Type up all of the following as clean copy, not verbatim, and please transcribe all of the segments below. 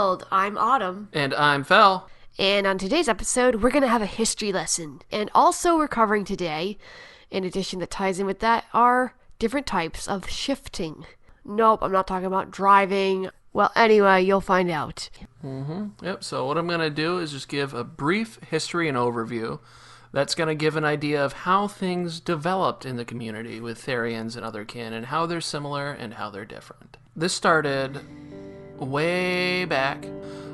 Wild. I'm Autumn. And I'm Fel. And on today's episode, we're going to have a history lesson. And also we're covering today, in addition that ties in with that, are different types of shifting. Nope, I'm not talking about driving. Well, anyway, you'll find out. Yep, so what I'm going to do is just give a brief history and overview. That's going to give an idea of how things developed in the community with Therians and other kin, and how they're similar and how they're different. This started way back,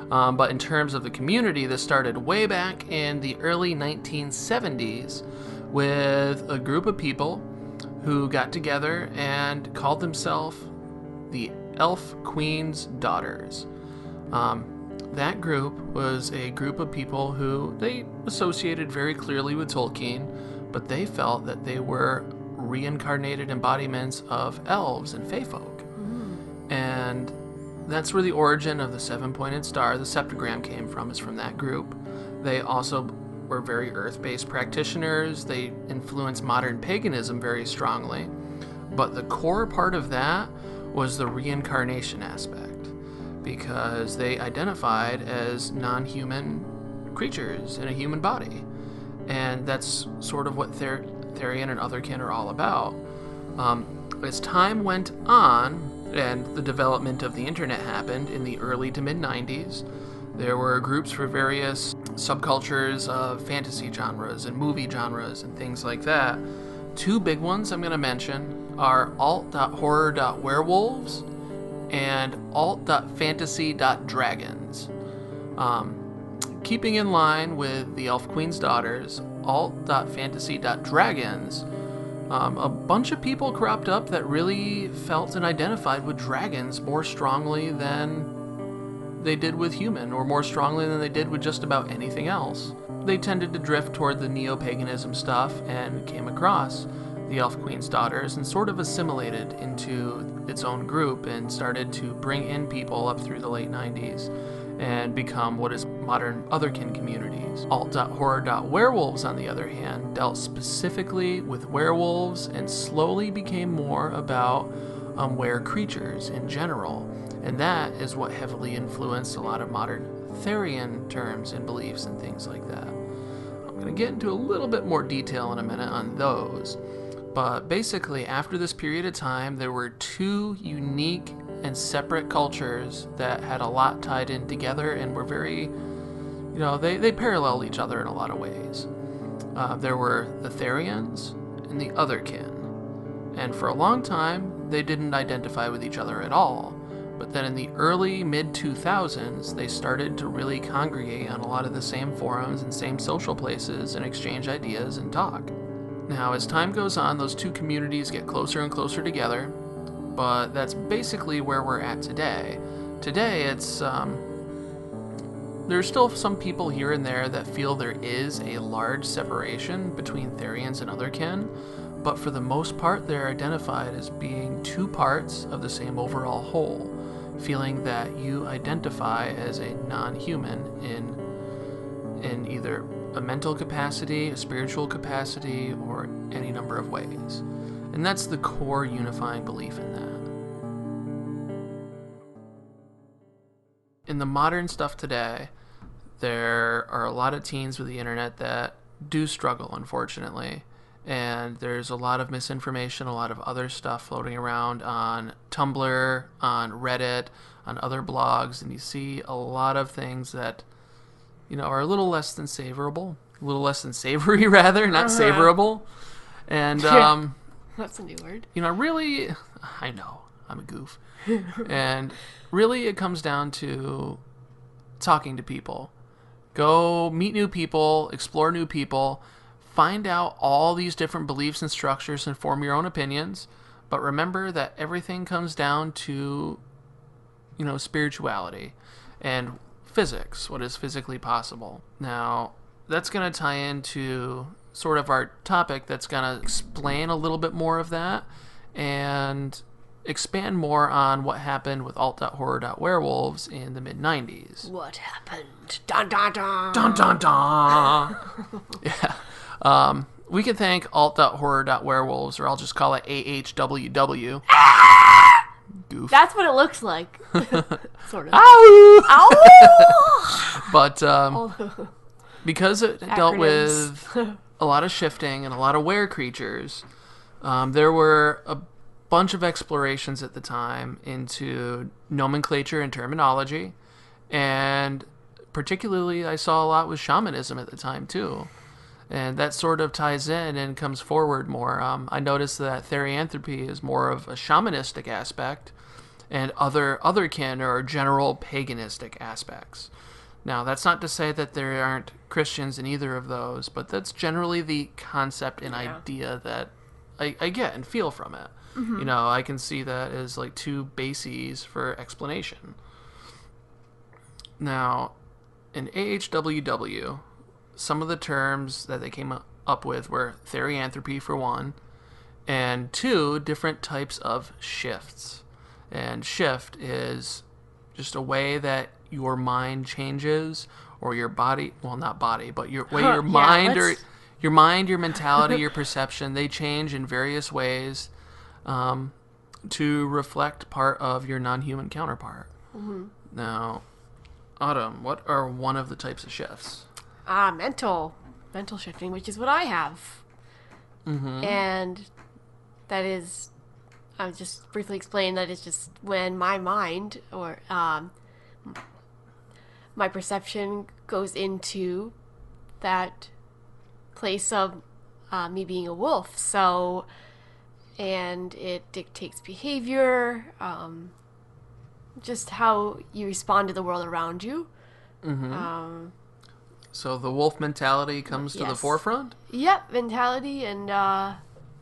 but in terms of the community, this started way back in the early 1970s with a group of people who got together and called themselves the Elf Queen's Daughters. That group was a group of people who they associated very clearly with Tolkien, but they felt that they were reincarnated embodiments of elves and fae folk. And that's where the origin of the seven-pointed star, the septagram, came from, is from that group. They also were very earth-based practitioners. They influenced modern paganism very strongly. But the core part of that was the reincarnation aspect, because they identified as non-human creatures in a human body. And that's sort of what Therian and otherkin are all about. As time went on, and the development of the internet happened in the early to mid-90s, there were groups for various subcultures of fantasy genres and movie genres and things like that. Two big ones I'm going to mention are alt.horror.werewolves and alt.fantasy.dragons. Keeping in line with the Elf Queen's Daughters, alt.fantasy.dragons, a bunch of people cropped up that really felt and identified with dragons more strongly than they did with human, or more strongly than they did with just about anything else. They tended to drift toward the neo-paganism stuff and came across the Elf Queen's Daughters and sort of assimilated into its own group and started to bring in people up through the late 90s and become what is modern otherkin communities. Alt.horror.werewolves, on the other hand, dealt specifically with werewolves and slowly became more about were creatures in general. And that is what heavily influenced a lot of modern Therian terms and beliefs and things like that. I'm going to get into a little bit more detail in a minute on those. But basically, after this period of time, there were two unique and separate cultures that had a lot tied in together and were very, they paralleled each other in a lot of ways. There were the Therians and the otherkin. And for a long time, they didn't identify with each other at all. But then in the early mid-2000s, they started to really congregate on a lot of the same forums and same social places and exchange ideas and talk. Now, as time goes on, those two communities get closer and closer together, but that's basically where we're at today. Today, it's, there's still some people here and there that feel there is a large separation between Therians and otherkin, but for the most part, they're identified as being two parts of the same overall whole, feeling that you identify as a non-human in either a mental capacity, a spiritual capacity, or any number of ways. And that's the core unifying belief in that. In the modern stuff today, there are a lot of teens with the internet that do struggle, unfortunately. And there's a lot of misinformation, a lot of other stuff floating around on Tumblr, on Reddit, on other blogs, and you see a lot of things that, are a little less than savorable, a little less than savory, rather, not savorable. And, that's a new word. Really, I know, I'm a goof. And really it comes down to talking to people. Go meet new people, explore new people, find out all these different beliefs and structures and form your own opinions. But remember that everything comes down to, spirituality and physics, what is physically possible. Now, that's going to tie into sort of our topic that's going to explain a little bit more of that and expand more on what happened with alt.horror.werewolves in the mid-90s. What happened? Dun dun dun! Dun dun dun! Yeah. We can thank alt.horror.werewolves, or I'll just call it AHWW. goof. That's what it looks like. Sort of. Ow! Ow! But All because it dealt acronyms. with a lot of shifting and a lot of were creatures, there were a bunch of explorations at the time into nomenclature and terminology, and particularly I saw a lot with shamanism at the time too. And that sort of ties in and comes forward more. I noticed that therianthropy is more of a shamanistic aspect, and other kin are general paganistic aspects. Now, that's not to say that there aren't Christians in either of those, but that's generally the concept and idea that I get and feel from it. You know, I can see that as like two bases for explanation. Now, in AHWW, some of the terms that they came up with were therianthropy for one, and two, different types of shifts. And shift is just a way that your mind changes, or your body, well, not body, but your way your mind or your mind, your mentality, your perception, they change in various ways to reflect part of your non-human counterpart. Now, Autumn, what are one of the types of shifts? Mental shifting, which is what I have. And that is, I'll just briefly explain that it's just when my mind or my perception goes into that place of me being a wolf. So, and it dictates behavior, just how you respond to the world around you. So the wolf mentality comes to the forefront? Yep, mentality, and a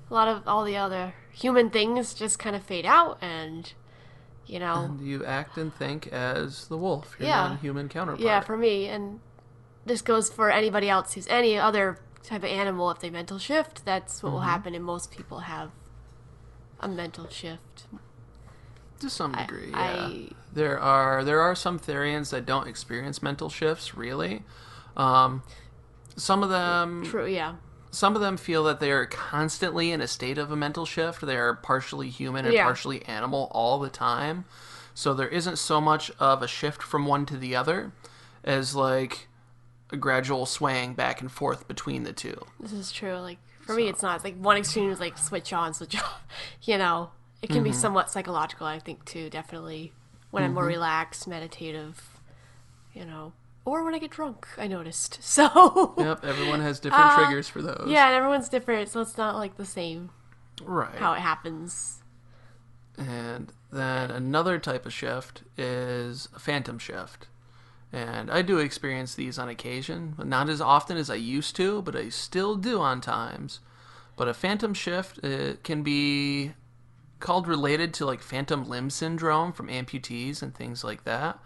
lot of all the other human things just kind of fade out, and, you know. And you act and think as the wolf, your non-human counterpart. Yeah, for me, and this goes for anybody else who's any other type of animal. If they mental shift, that's what will happen, and most people have a mental shift. To some degree, There are some Therians that don't experience mental shifts, really. Some of them... True, yeah. Some of them feel that they are constantly in a state of a mental shift. They are partially human and partially animal all the time. So there isn't so much of a shift from one to the other as like a gradual swaying back and forth between the two. This is true. Like, for me, it's not. It's like one extreme is like switch on, switch off. You know, it can be somewhat psychological, I think, too, definitely. When I'm more relaxed, meditative, you know. Or when I get drunk, I noticed. So... Yep, everyone has different triggers for those. Yeah, and everyone's different, so it's not like the same. Right. How it happens. And then another type of shift is a phantom shift. And I do experience these on occasion, but not as often as I used to, but I still do on times. But a phantom shift, it can be called related to like phantom limb syndrome from amputees and things like that.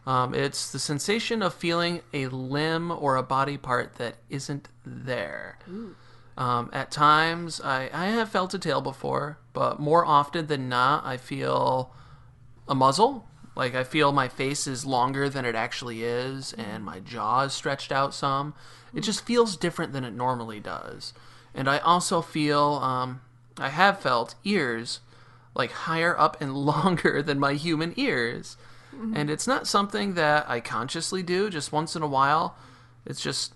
It's the sensation of feeling a limb or a body part that isn't there. At times, I have felt a tail before, but more often than not, I feel a muzzle. Like, I feel my face is longer than it actually is, and my jaw is stretched out some. It just feels different than it normally does. And I also feel, I have felt ears, like, higher up and longer than my human ears. And it's not something that I consciously do just once in a while. It's just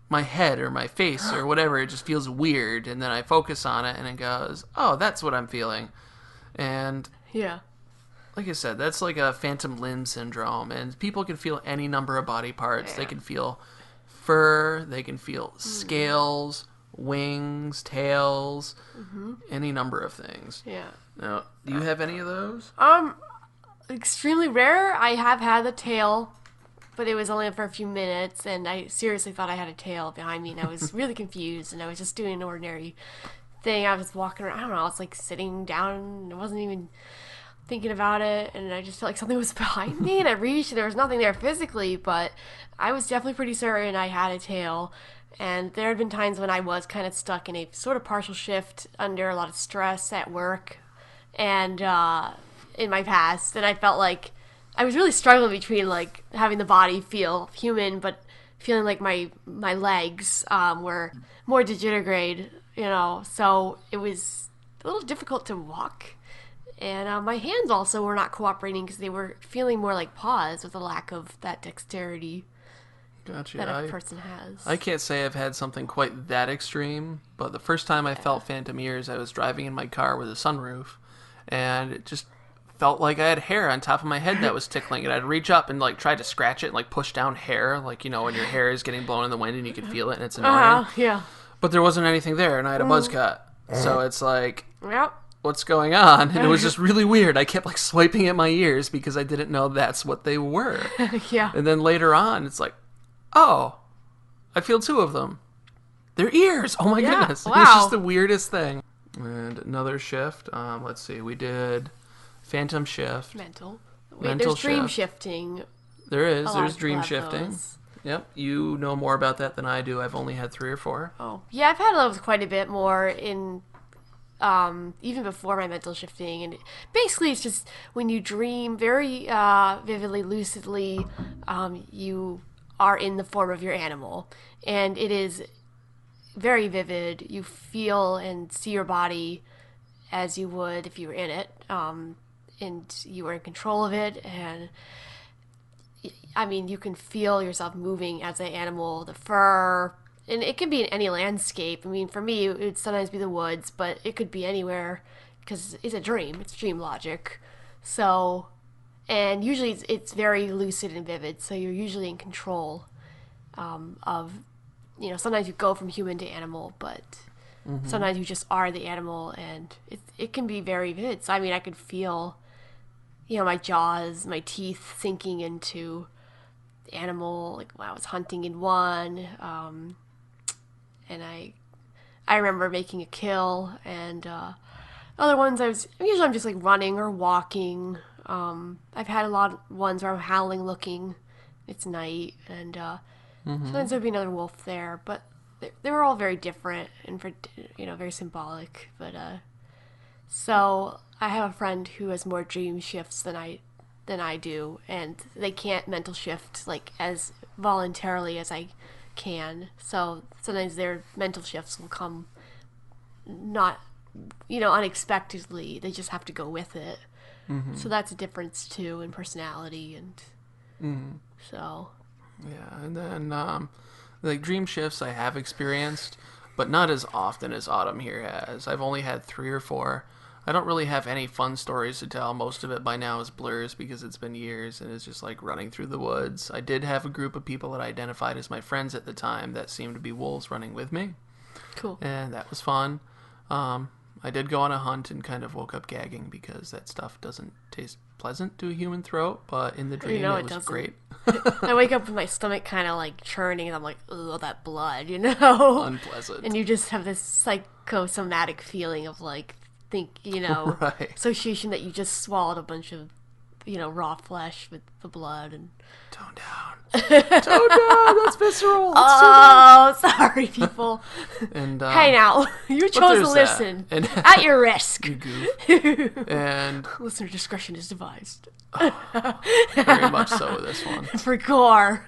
my head or my face or whatever. It just feels weird. And then I focus on it and it goes, oh, that's what I'm feeling. And Yeah. like I said, that's like a phantom limb syndrome. And people can feel any number of body parts. Yeah. They can feel fur. They can feel scales, wings, tails, any number of things. Yeah. Now, do you have any of those? Extremely rare. I have had the tail, but it was only for a few minutes, and I seriously thought I had a tail behind me, and I was really confused, and I was just doing an ordinary thing. I was walking around, I don't know, I was like sitting down, and I wasn't even thinking about it, and I just felt like something was behind me, and I reached, and there was nothing there physically, but I was definitely pretty certain I had a tail. And there had been times when I was kind of stuck in a sort of partial shift under a lot of stress at work, and in my past, and I felt like I was really struggling between like having the body feel human, but feeling like my legs were more digitigrade, you know. So it was a little difficult to walk And my hands also were not cooperating because they were feeling more like paws with a lack of that dexterity Gotcha. that a person has. I can't say I've had something quite that extreme, but the first time I felt phantom ears, I was driving in my car with a sunroof, and it just felt like I had hair on top of my head that was tickling, and I'd reach up and like try to scratch it and like push down hair, like when your hair is getting blown in the wind and you can feel it and it's annoying. Yeah. But there wasn't anything there, and I had a buzz cut, so it's like, Yep. what's going on? And it was just really weird. I kept like swiping at my ears because I didn't know that's what they were. Yeah. And then later on, it's like, oh, I feel two of them. They're ears. Oh my goodness. Wow. It was just the weirdest thing. And another shift. Let's see. We did phantom shift. Mental. Mental There's dream shift. shifting. There is. A lot There's of dream people have shifting. those. Yep. You know more about that than I do. I've only had 3 or 4. Oh, yeah, I've had those quite a bit more in, even before my mental shifting. And basically, it's just when you dream very vividly, lucidly, you are in the form of your animal. And it is very vivid. You feel and see your body as you would if you were in it. And you were in control of it. And I mean, you can feel yourself moving as an animal, the fur, and it can be in any landscape. I mean, for me, it would sometimes be the woods, but it could be anywhere because it's a dream. It's dream logic. So, and usually it's very lucid and vivid, so you're usually in control of, sometimes you go from human to animal, but sometimes you just are the animal, and it can be very vivid. So, I mean, I could feel my jaws, my teeth sinking into the animal, like when I was hunting in one, and I remember making a kill, and other ones I'm just like running or walking. I've had a lot of ones where I'm howling looking, it's night, and sometimes there'd be another wolf there, but they were all very different and very symbolic, but so I have a friend who has more dream shifts than I do, and they can't mental shift like as voluntarily as I can. So sometimes their mental shifts will come not, unexpectedly. They just have to go with it. Mm-hmm. So that's a difference too in personality, and so. Yeah, and then like dream shifts I have experienced, but not as often as Autumn here has. I've only had 3 or 4. I don't really have any fun stories to tell. Most of it by now is blurs because it's been years and it's just like running through the woods. I did have a group of people that I identified as my friends at the time that seemed to be wolves running with me. Cool. And that was fun. I did go on a hunt and kind of woke up gagging because that stuff doesn't taste pleasant to a human throat, but in the dream it was great. I wake up with my stomach kind of like churning, and I'm like, ugh, that blood, Unpleasant. And you just have this psychosomatic feeling of like, right. association that you just swallowed a bunch of, raw flesh with the blood and. Tone down. Tone down. That's visceral. Oh, sorry, people. And hey, now you chose to listen at your risk. You goof. And listener discretion is advised. Very much so with this one. For gore.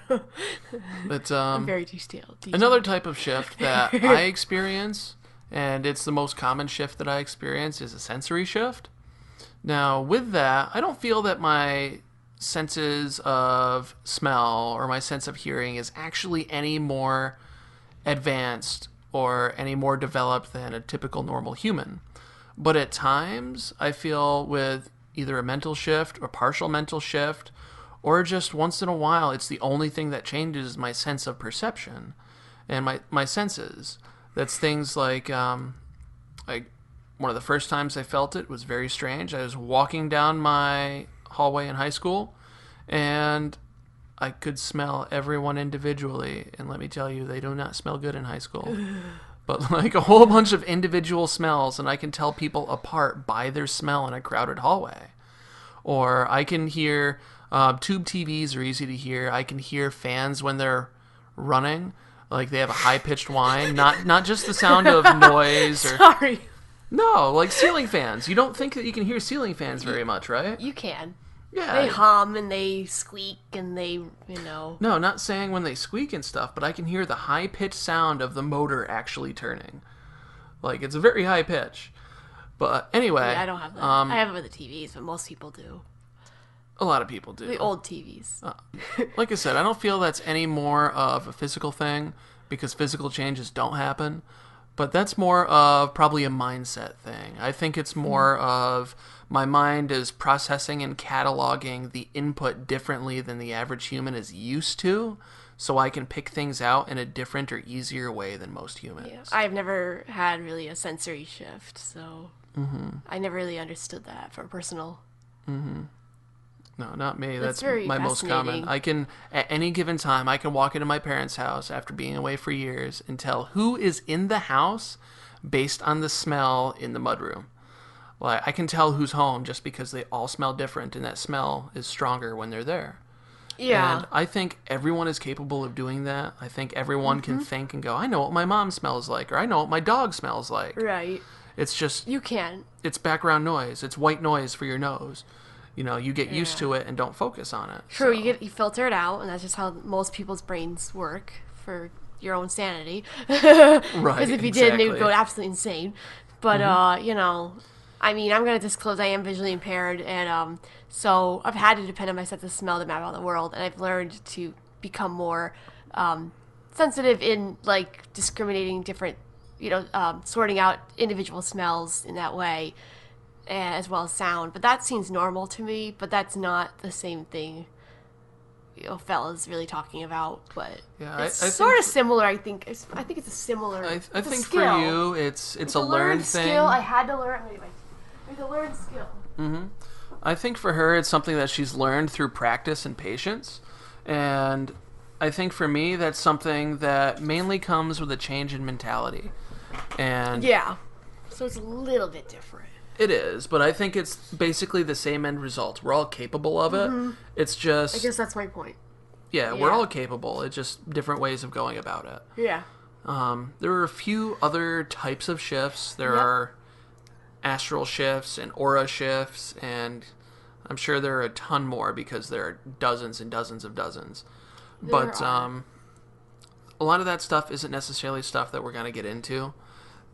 But very detailed. Another type of shift that I experience, and it's the most common shift that I experience, is a sensory shift. Now, with that, I don't feel that my senses of smell or my sense of hearing is actually any more advanced or any more developed than a typical normal human. But at times, I feel with either a mental shift or partial mental shift, or just once in a while, it's the only thing that changes my sense of perception and my senses. That's things like one of the first times I felt it was very strange. I was walking down my hallway in high school, and I could smell everyone individually, and let me tell you, they do not smell good in high school. But like a whole bunch of individual smells, and I can tell people apart by their smell in a crowded hallway. Or I can hear tube TVs are easy to hear. I can hear fans when they're running, like they have a high-pitched whine, not just the sound of noise or sorry. No, like ceiling fans. You don't think that you can hear ceiling fans very much, right? You can. Yeah. They hum and they squeak and they, No, not saying when they squeak and stuff, but I can hear the high-pitched sound of the motor actually turning. Like, it's a very high pitch. But anyway, Yeah, I don't have that. I have it with the TVs, but most people do. a lot of people do. The old TVs. Like I said, I don't feel that's any more of a physical thing because physical changes don't happen. But that's more of probably a mindset thing. I think it's more of my mind is processing and cataloging the input differently than the average human is used to, so I can pick things out in a different or easier way than most humans. Yeah. I've never had really a sensory shift, so I never really understood that from personal. No, not me. That's very my most common. fascinating. I can, at any given time, I can walk into my parents' house after being away for years and tell who is in the house based on the smell in the mudroom. Well, I can tell who's home just because they all smell different, and that smell is stronger when they're there. Yeah. And I think everyone is capable of doing that. I think everyone can think and go, I know what my mom smells like, or I know what my dog smells like. Right. It's just, You can. it's background noise. It's white noise for your nose. You know, you get used Yeah. to it and don't focus on it. True, So, you filter it out, and that's just how most people's brains work for your own sanity. Right, Because if you didn't, it would exactly. go absolutely insane. But you know, I mean, I'm gonna disclose I am visually impaired, and so I've had to depend on my sense of smell to map out the world, and I've learned to become more sensitive in like discriminating different, sorting out individual smells in that way, as well as sound. But that seems normal to me, but that's not the same thing fella's really talking about. But Yeah, it's I sort think- of similar. I think it's a similar. I it's a think for skill. you, it's It's a learned thing. skill. I had to learn. Wait, it's a learned skill. I think for her, it's something that she's learned through practice and patience. And I think for me, that's something that mainly comes with a change in mentality. And Yeah. So it's a little bit different. it is, but I think it's basically the same end result. We're all capable of it. It's just, I guess that's my point. yeah, we're yeah. all capable. It's just different ways of going about it. Yeah. There are a few other types of shifts. There Yep. are astral shifts and aura shifts, and I'm sure there are a ton more because there are dozens and dozens of dozens. But are. a lot of that stuff isn't necessarily stuff that we're going to get into.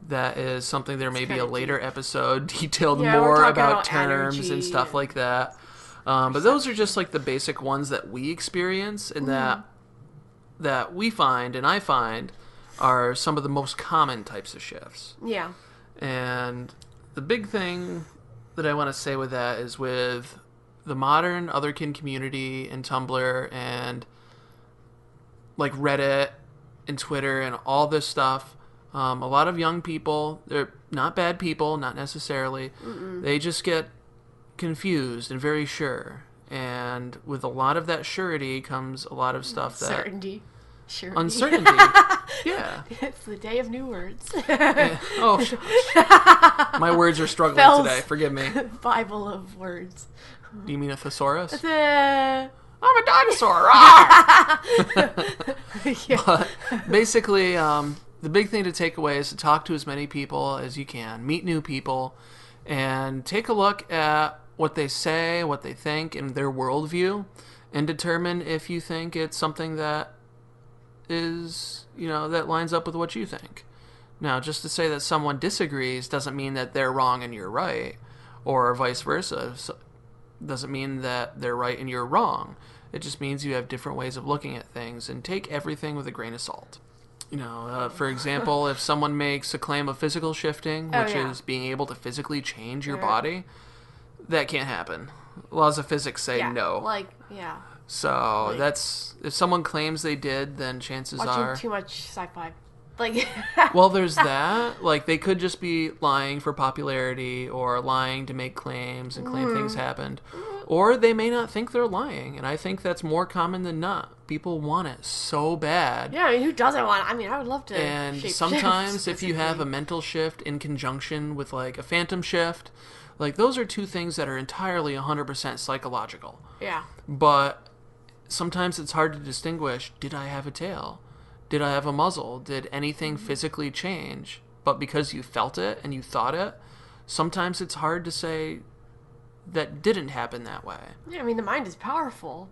That is something there may be a kinda later episode detailed Yeah, we're more talking about about terms energy and stuff and like that. But those are just like the basic ones that we experience and that we find and I find are some of the most common types of shifts. Yeah. And the big thing that I want to say with that is with the modern otherkin community and Tumblr and like Reddit and Twitter and all this stuff, a lot of young people, they're not bad people, not necessarily. They just get confused and very sure. And with a lot of that surety comes a lot of stuff that... Certainty. Sure. Uncertainty. Yeah. It's the day of new words. Oh, my words are struggling Bells. today. Forgive me. Bible of words. Do you mean a thesaurus? Uh, I'm a dinosaur. Ah! yeah. But basically, the big thing to take away is to talk to as many people as you can, meet new people, and take a look at what they say, what they think, and their worldview, and determine if you think it's something that is, that lines up with what you think. Now, just to say that someone disagrees doesn't mean that they're wrong and you're right, or vice versa. Doesn't mean that they're right and you're wrong. It just means you have different ways of looking at things, and take everything with a grain of salt. For example, if someone makes a claim of physical shifting, which yeah. is being able to physically change your body, that can't happen. Laws of physics say Yeah. no. Yeah. So that's, if someone claims they did, then chances Watching are... too much sci-fi. Well, there's that. Like, they could just be lying for popularity or lying to make claims and claim things happened. Or they may not think they're lying, and I think that's more common than not. People want it so bad. Yeah, I mean, who doesn't want? I mean, I would love to. And shape sometimes shift, if you have a mental shift in conjunction with, like, a phantom shift, like, those are two things that are entirely 100% psychological. Yeah. But sometimes it's hard to distinguish, did I have a tail? Did I have a muzzle? Did anything physically change? But because you felt it and you thought it, sometimes it's hard to say that didn't happen that way. Yeah, I mean, the mind is powerful.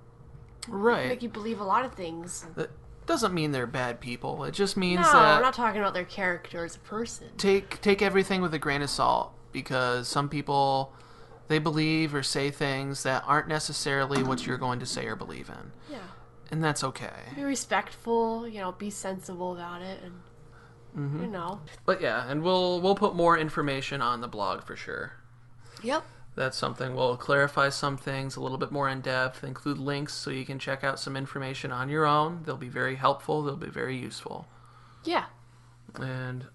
Right. Make you believe a lot of things. That doesn't mean they're bad people. It just means No, that I'm not talking about their character as a person. take everything with a grain of salt. because some people, they believe or say things that aren't necessarily what you're going to say or believe in. Yeah. And that's okay. Be respectful, be sensible about it, and But yeah, and we'll put more information on the blog for sure. Yep. That's something. We'll clarify some things a little bit more in depth, include links so you can check out some information on your own. They'll be very helpful. They'll be very useful. Yeah. And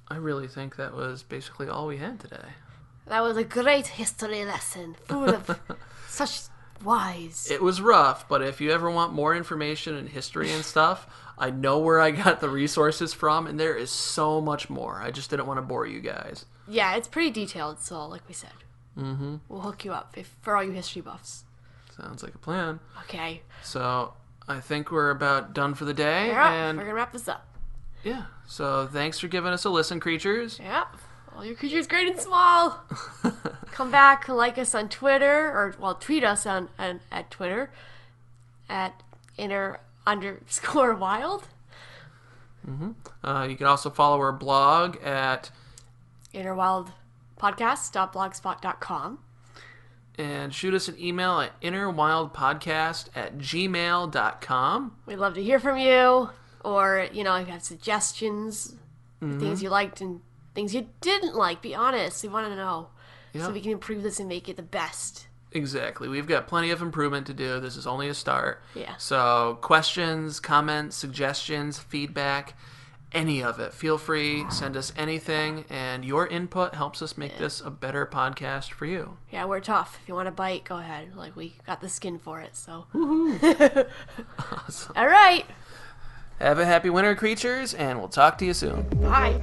I really think that was basically all we had today. That was a great history lesson, full of such wise. It was rough, but if you ever want more information and history and stuff, I know where I got the resources from, and there is so much more. I just didn't want to bore you guys. Yeah, it's pretty detailed, so like we said. We'll hook you up for all you history buffs. Sounds like a plan. Okay. So I think we're about done for the day. Yeah, and we're going to wrap this up. Yeah, so thanks for giving us a listen, creatures. Yep. All your creatures great and small. Come back, like us on Twitter, tweet us at Twitter at _wild. You can also follow our blog at innerwildpodcast.blogspot.com. and shoot us an email at innerwildpodcast@gmail.com. We'd love to hear from you, or if you have suggestions, things you liked and things you didn't like. Be honest. We want to know so we can improve this and make it the best. Exactly. We've got plenty of improvement to do. This is only a start. Yeah. So questions, comments, suggestions, feedback, any of it. Feel free. Send us anything. And your input helps us make this a better podcast for you. Yeah, we're tough. If you want to bite, go ahead. We got the skin for it. So. Woohoo. Awesome. All right. Have a happy winter, creatures, and we'll talk to you soon. Bye.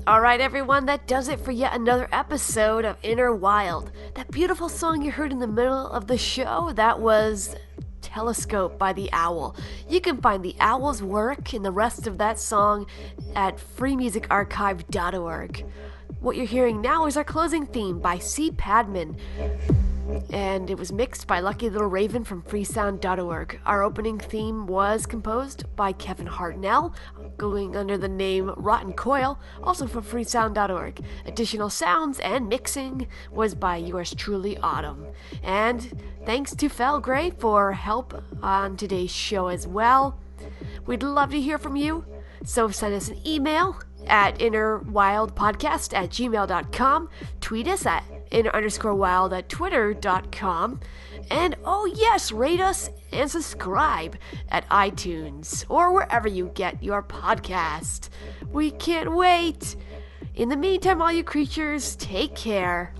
All right, everyone, that does it for yet another episode of Inner Wild. That beautiful song you heard in the middle of the show, that was Telescope by The Owl. You can find The Owl's work and the rest of that song at freemusicarchive.org. What you're hearing now is our closing theme by C. Padman, and it was mixed by Lucky Little Raven from freesound.org. Our opening theme was composed by Kevin Hartnell, going under the name Rotten Coil, also from freesound.org. Additional sounds and mixing was by yours truly, Autumn. And thanks to Fel Gray for help on today's show as well. We'd love to hear from you, so send us an email at innerwildpodcast@gmail.com, tweet us at inner_wild at twitter.com, and oh yes, rate us and subscribe at iTunes or wherever you get your podcast. We can't wait. In the meantime, all you creatures, take care.